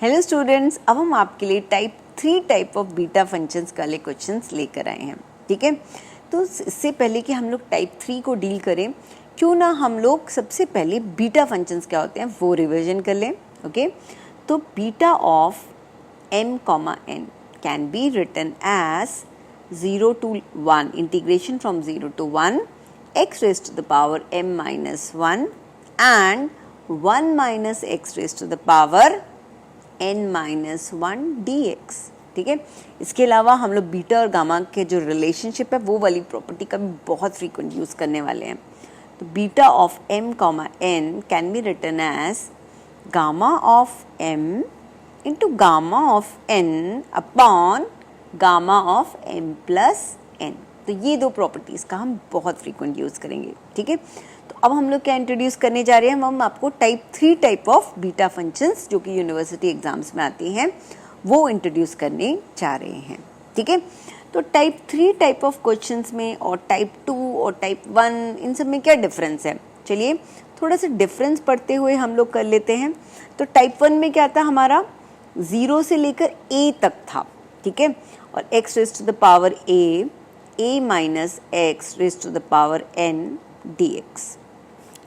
Hello students, अब हम आपके लिए टाइप ऑफ बीटा फंक्शंस वाले क्वेश्चंस लेकर आए हैं। ठीक है, तो इससे पहले कि हम लोग टाइप 3 को डील करें, क्यों ना हम लोग सबसे पहले बीटा फंक्शंस क्या होते हैं वो रिवीजन कर लें। ओके, तो beta of m, n can be written as 0 to 1 integration from 0 to 1 x raised to the power m minus 1 and 1 minus x raised to the power n minus 1 dx। ठीक है, इसके अलावा हम लोग beta और gamma के जो relationship है वो वाली प्रॉपर्टी का भी बहुत फ्रीक्वेंट यूज़ करने वाले हैं। तो beta of m, n can be written as gamma of m into gamma of n upon gamma of m plus n। तो ये दो प्रॉपर्टीज़ का हम बहुत फ्रीक्वेंट यूज़ करेंगे। ठीक है, तो अब हम लोग क्या इंट्रोड्यूस करने जा रहे हैं, हम आपको type 3 type of beta functions जो कि यूनिवर्सिटी एग्जाम्स में आती हैं वो इंट्रोड्यूस करने जा रहे हैं। ठीक है, तो टाइप 3 टाइप ऑफ क्वेश्चंस में और टाइप 2 और टाइप 1 इन सब में क्या डिफरेंस है, चलिए थोड़ा सा डिफरेंस पढ़ते हुए हम लोग कर लेते हैं। तो टाइप 1 में क्या था, हमारा 0 से लेकर a तक था। ठीक है, और x raise to the power a minus x raise to the power n dx,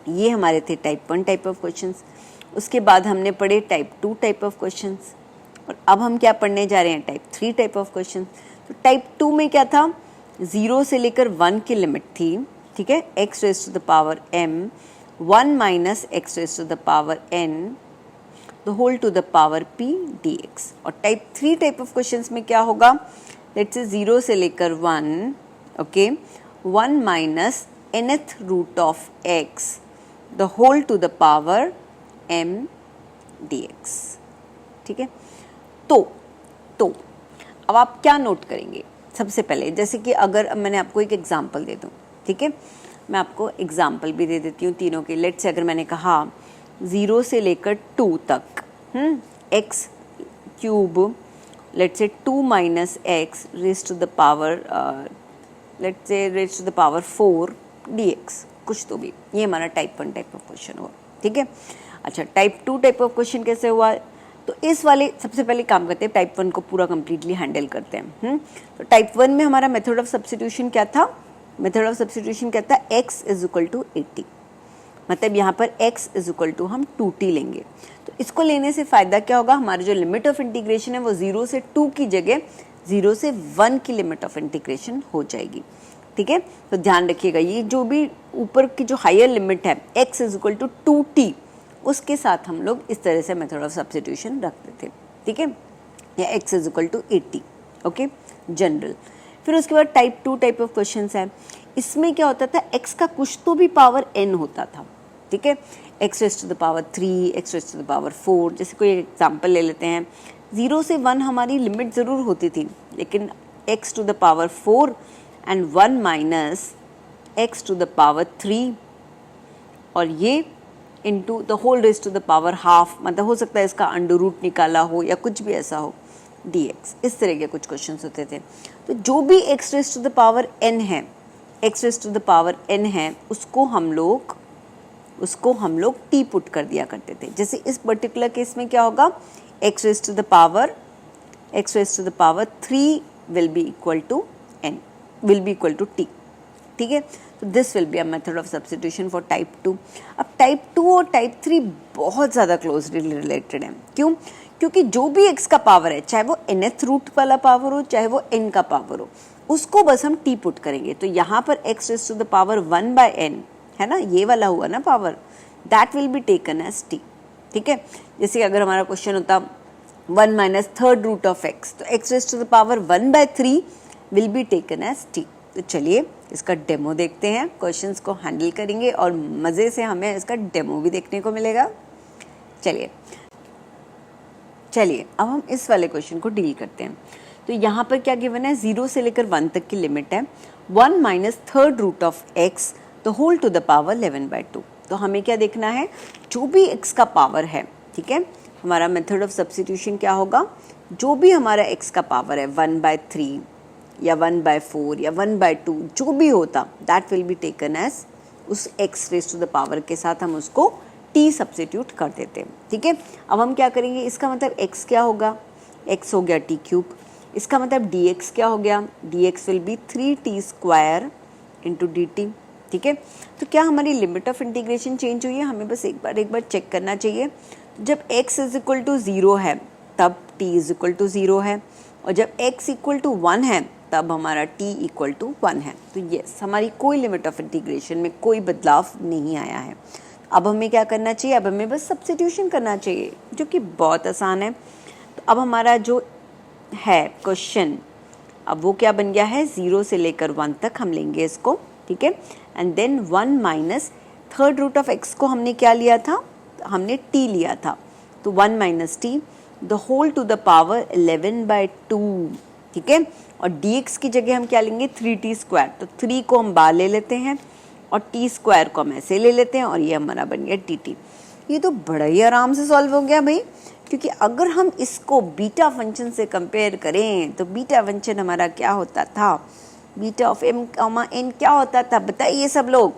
ये हमारे थे टाइप 1 टाइप ऑफ क्वेश्चंस। उसके बाद हमने पढ़े टाइप 2 टाइप ऑफ क्वेश्चंस, और अब हम क्या पढ़ने जा रहे हैं, टाइप 3 टाइप ऑफ क्वेश्चंस। तो टाइप 2 में क्या था, 0 से लेकर 1 की लिमिट थी। ठीक है, x raise to the power m 1 minus x raise to the power n the whole to the power p dx। और टाइप 3 टाइप ऑफ क्वेश्चंस में क्या होगा, लेट्स से 0 से लेकर 1, okay, 1 minus nth root of x the whole to the power m dx। ठीक है, तो अब आप क्या नोट करेंगे, सबसे पहले जैसे कि अगर मैंने आपको एक एग्जांपल दे दूं, ठीक है, मैं आपको एग्जांपल भी दे देती हूँ तीनों के। लेट्स से अगर मैंने कहा 0 से लेकर 2 तक x cube, let's say 2 minus x raise to the power let's say raise to the power 4 dx, कुछ तो भी, ये हमारा टाइप 1 टाइप ऑफ क्वेश्चन हुआ। ठीक है, अच्छा टाइप 2 टाइप ऑफ क्वेश्चन कैसे हुआ, तो इस वाले सबसे पहले काम करते हैं, टाइप 1 को पूरा कंप्लीटली हैंडल करते हैं। तो टाइप 1 में हमारा मेथड ऑफ सब्स्टिट्यूशन क्या था, मेथड ऑफ सब्स्टिट्यूशन क्या था, x इज इक्वल टू 80, मतलब यहाँ पर x इज इक्वल टू हम 2t लेंगे। तो इसको लेने से फ़ायदा क्या होगा, हमारा जो लिमिट ऑफ इंटीग्रेशन है वो 0 से 2 की जगह 0 से 1 की लिमिट ऑफ इंटीग्रेशन हो जाएगी। ठीक है, तो ध्यान रखिएगा, ये जो भी ऊपर की जो हायर लिमिट है x is equal to 2t, उसके साथ हम लोग इस तरह से मेथड ऑफ सब्स्टिट्यूशन रखते थे। ठीक है, या x is equal to 80, okay, general. फिर उसके बाद टाइप 2 टाइप ऑफ क्वेश्चंस है, इसमें क्या होता था, x का कुछ तो भी पावर n होता था। ठीक है, x raise to the power 3, x raise to the power 4, जैसे कोई एग्जांपल ले लेते हैं, 0 से 1 हमारी लिमिट ज़रूर होती थी, लेकिन x to the power 4 and 1 minus x to the power 3, और ये into the whole raise to the power half, मतलब हो सकता है इसका अंडर रूट निकाला हो या कुछ भी ऐसा हो, dx, इस तरह के कुछ क्वेश्चंस होते थे। तो जो भी x raise to the power n है, x raise to the power n है, उसको हम लोग t पुट कर दिया करते थे। जैसे इस पर्टिकुलर केस में क्या होगा, x raise to the power 3 will be equal to n, will be equal to t। ठीक है, तो this will be a method of substitution for type 2। अब टाइप 2 और टाइप 3 बहुत ज़्यादा क्लोजली रिलेटेड हैं। क्यों, क्योंकि जो भी x का पावर है, चाहे वो nth रूट वाला पावर हो, चाहे वो n का पावर हो, उसको बस हम t पुट करेंगे। तो यहाँ पर x raise to the power 1 by n है ना, ये वाला हुआ ना power, that will be taken as t। ठीक है, जैसे अगर हमारा क्वेश्चन होता 1 minus third root of x, तो x raise to the power 1 by 3 will be taken as t। तो चलिए इसका डेमो देखते हैं, क्वेश्चंस को हैंडल करेंगे और मज़े से हमें इसका डेमो भी देखने को मिलेगा। चलिए अब हम इस वाले क्वेश्चन को डील करते हैं। तो यहाँ पर क्या गिवन है, 0 से लेकर 1 तक की लिमिट है, 1 minus third root of x the whole to the power 11 by 2। तो हमें क्या देखना है, जो भी x का पावर है, ठीक है, हमारा मेथड ऑफ सब्स्टिट्यूशन क्या होगा, जो भी हमारा x का पावर है 1/3 या 1/4 या 1/2 जो भी होता, that will be taken as, उस x raise to the power के साथ हम उसको टी सब्स्टिट्यूट कर देते हैं, ठीक है। अब हम क्या करेंगे, इसका मतलब x क्या होगा, x हो गया टी क्यूब, इसका मतलब dx क्या हो गया, dx will be 3t square into D T, ठीक है। तो क्या हमारी लिमिट ऑफ इंटीग्रेशन चेंज हुई है, हमें बस एक बार चेक करना चाहिए। जब x इज इक्वल टू 0 है तब t इज इक्वल टू 0 है, और जब x इक्वल टू 1 है तब हमारा t इक्वल टू 1 है। तो यस, हमारी कोई लिमिट ऑफ इंटीग्रेशन में कोई बदलाव नहीं आया है। अब हमें क्या करना चाहिए, अब हमें बस सब्स्टिट्यूशन करना चाहिए, जो कि बहुत आसान है। तो अब हमारा जो है क्वेश्चन, अब वो क्या बन गया है, 0 से लेकर 1 तक हम लेंगे इसको, ठीक है। And then 1 minus third root of x को हमने क्या लिया था, हमने t लिया था, तो 1 minus T the whole to the power 11/2, ठीक है। और dx की जगह हम क्या लेंगे, 3t स्क्वायर, तो 3 को हम बाहर ले लेते हैं और t स्क्वायर को हम ऐसे ले लेते हैं और ये हमारा बन गया dt। ये तो बड़ा ही आराम से सॉल्व हो गया भाई, क्योंकि अगर हम इसको बीटा फंक्शन से कंपेयर करें तो बीटा फंक्शन हमारा क्या होता था, बीटा ऑफ m, n क्या होता था, बताइए सब लोग।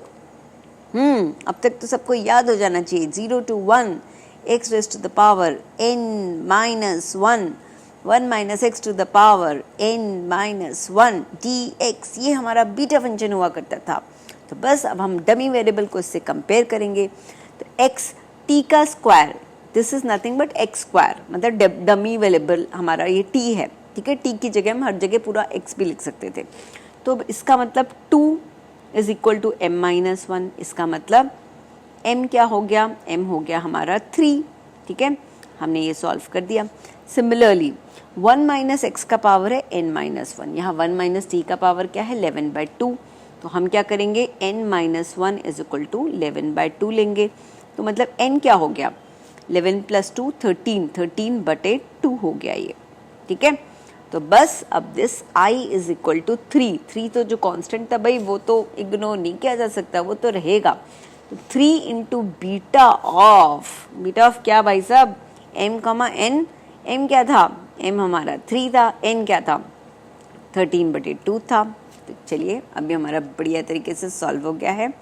अब तक तो सबको याद हो जाना चाहिए, 0 to 1 x raised to the power n minus 1, 1 minus x to the power n minus 1 dx, ये हमारा बीटा फंक्शन हुआ करता था। तो बस अब हम डमी वेरिएबल को इससे कंपेयर करेंगे, तो x t का square, this is nothing but x square, मतलब डमी वेरिएबल हमारा ये t है, ठीक है। t की जगह हम हर जगह पूरा x भी लिख सकते थे। तो इसका मतलब 2 is equal to m minus 1, इसका मतलब m क्या हो गया, m हो गया हमारा 3, ठीक है। हमने ये सॉल्व कर दिया। सिमिलरली 1 माइनस एक्स का पावर है n माइनस 1, यहाँ 1 माइनस टी का पावर क्या है 11/2, तो हम क्या करेंगे n minus 1 is equal to 11/2 लेंगे, तो मतलब n क्या हो गया 11 प्लस 2 13, 13/2 हो गया ये, ठीक है। तो बस अब this i is equal to 3 तो जो कांस्टेंट था भाई वो तो इग्नोर नहीं किया जा सकता, वो तो रहेगा। तो 3 इंटू बीटा ऑफ क्या भाई साहब, m कमा n, m क्या था, m हमारा 3 था, n क्या था 13/2 था। तो चलिए अभी हमारा बढ़िया तरीके से सॉल्व हो गया है।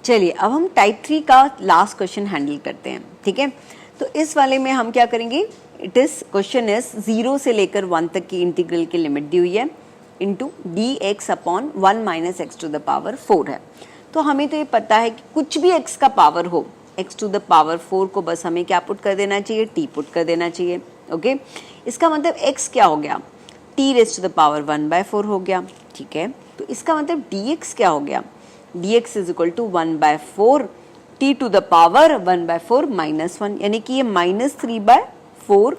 चलिए अब हम टाइप 3 का लास्ट क्वेश्चन हैंडल करते हैं, ठीक है। तो इस वाले में हम क्या करेंगे, इट इज क्वेश्चन इज 0 से लेकर 1 तक की इंटीग्रल की लिमिट दी हुई है into dx upon 1 minus x to the power 4 है। तो हमें तो ये पता है कि कुछ भी x का पावर हो, x टू द पावर 4 को बस हमें क्या पुट कर देना चाहिए, t पुट कर देना चाहिए, ओके। इसका मतलब x क्या हो गया, t raise to the power 1/4 हो गया, ठीक है। तो इसका मतलब dx क्या हो गया, dx is equal to 1/4 t to the power 1/4 minus 1, यानी कि ये -3/4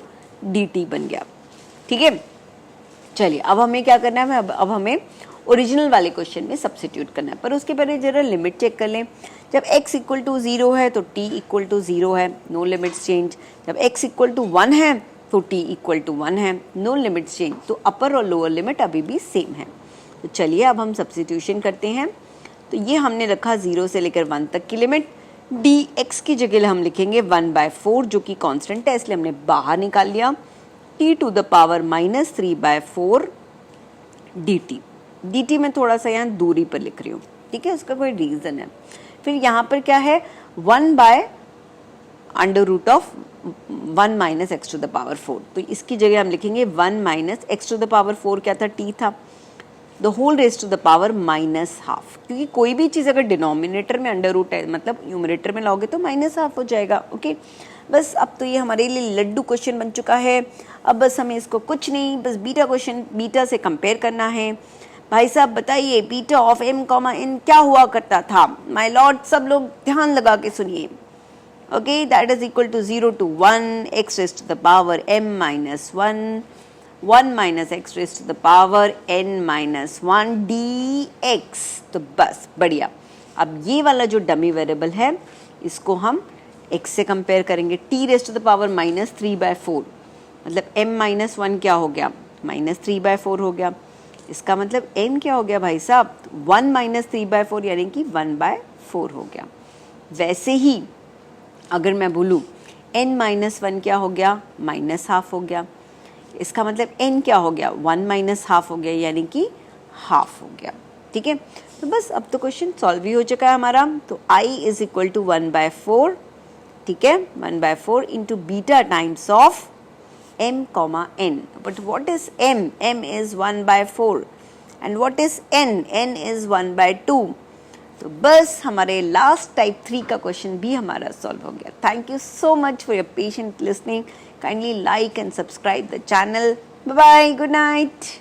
dt बन गया, ठीक है। चलिए अब हमें क्या करना है, अब हमें ओरिजिनल वाले क्वेश्चन में सब्स्टिट्यूट करना है, पर उसके पहले जरा लिमिट चेक कर लें। जब x इक्वल टू 0 है तो t इक्वल टू 0 है, नो लिमिट्स चेंज। जब x इक्वल टू 1 है तो t इक्वल टू 1 है, नो लिमिट्स चेंज। तो अपर और लोअर लिमिट अभी भी सेम है। तो चलिए अब हम सब्स्टिट्यूशन करते हैं। तो ये हमने रखा 0 से लेकर 1 तक की लिमिट, dx की जगह हम लिखेंगे 1/4 जो कि कांस्टेंट है, इसलिए हमने बाहर निकाल लिया, t to the power -3/4 dt में थोड़ा सा यहाँ दूरी पर लिख रही हूँ, ठीक है, उसका कोई रीज़न है। फिर यहाँ पर क्या है 1/√1 minus x to the power 4, तो इसकी जगह हम लिखेंगे 1 minus x to the power 4 क्या था, t था, the whole raise to the power -12, क्योंकि कोई भी चीज़ अगर डिनोमिनेटर में अंडर रूट है मतलब न्यूमरेटर में लाओगे तो -12 हो जाएगा, ओके। बस अब तो ये हमारे लिए लड्डू क्वेश्चन बन चुका है। अब बस हमें इसको कुछ नहीं, बस बीटा से कंपेयर करना है। भाई साहब बताइए बीटा ऑफ m, n क्या हुआ करता था, माय लॉर्ड, सब लोग ध्यान लगा के सुनिए, okay. That is equal to 0 to 1 x raise to the power m minus 1, 1 minus x raise to the power n minus 1 dx। तो बस बढ़िया। अब ये वाला जो डमी वेरिएबल है इसको हम x से कंपेयर करेंगे, t raise to the power -3/4, मतलब m माइनस 1 क्या हो गया -3/4 हो गया। इसका मतलब n क्या हो गया भाई साहब 1 माइनस 3/4 यानी कि 1/4 हो गया। वैसे ही अगर मैं बोलूँ n माइनस 1 क्या हो गया -12 हो गया, इसका मतलब n क्या हो गया 1 माइनस हाफ हो गया यानी कि हाफ हो गया, ठीक है। तो बस अब तो क्वेश्चन सॉल्व भी हो चुका है हमारा। तो I इज इक्वल टू 1/4, ठीक है, 1/4 into beta times of m comma n। But what is m? m is 1/4 and what is n? n is 1/2। तो बस हमारे लास्ट टाइप 3 का क्वेश्चन भी हमारा सॉल्व हो गया। Thank you so much for your patient listening. Kindly like and subscribe the channel. Bye bye, good night.